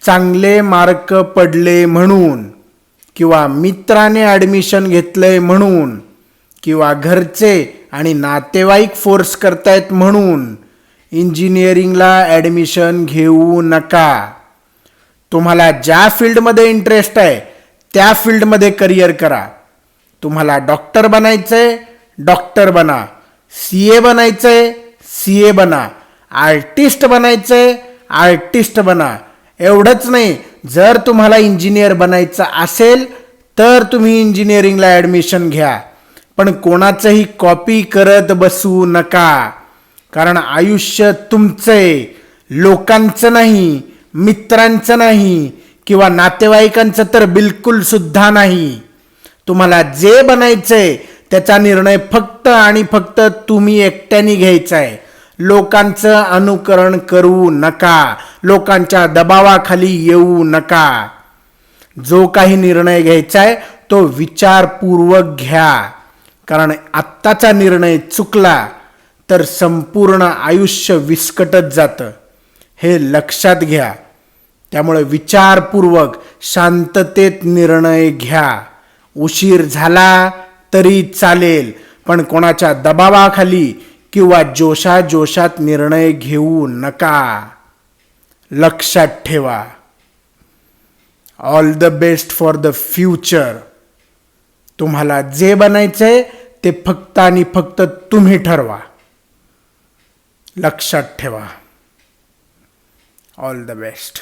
चांगले मार्क पडले म्हणून किंवा मित्राने ॲडमिशन घेतलंय म्हणून किंवा घरचे आणि नातेवाईक फोर्स करतायत म्हणून इंजिनिअरिंगला ॲडमिशन घेऊ नका. तुम्हाला ज्या फील्डमध्ये इंटरेस्ट आहे त्या फील्डमध्ये करिअर करा. तुम्हाला डॉक्टर बनायचंय, डॉक्टर बना. CA बनायचंय, CA बना. आर्टिस्ट बनायचंय, आर्टिस्ट बना. एवढंच नाही, जर तुम्हाला इंजिनियर बनायचं असेल तर तुम्ही इंजिनिअरिंगला ॲडमिशन घ्या. पण कोणाचंही कॉपी करत बसू नका. कारण आयुष्य तुमचं, लोकांचं नाही, मित्रांचं नाही किंवा नातेवाईकांचं तर बिलकुल सुद्धा नाही. तुम्हाला जे बनायचंय त्याचा निर्णय फक्त आणि फक्त तुम्ही एकट्याने घ्यायचा आहे. लोकांचं अनुकरण करू नका. लोकांच्या दबावाखाली येऊ नका. जो काही निर्णय घ्यायचा आहे तो विचारपूर्वक घ्या. कारण आत्ताचा निर्णय चुकला तर संपूर्ण आयुष्य विस्कटत जातं, हे लक्षात घ्या. त्यामुळे विचारपूर्वक शांततेत निर्णय घ्या. उशीर झाला तरी चालेल, पण कोणाच्या दबावाखाली किंवा जोशात निर्णय घेऊ नका. लक्षात ठेवा. All the best for the future. तुम्हाला जे बनायचंय ते फक्त आणि फक्त तुम्ही ठरवा. लक्षात ठेवा. All the best.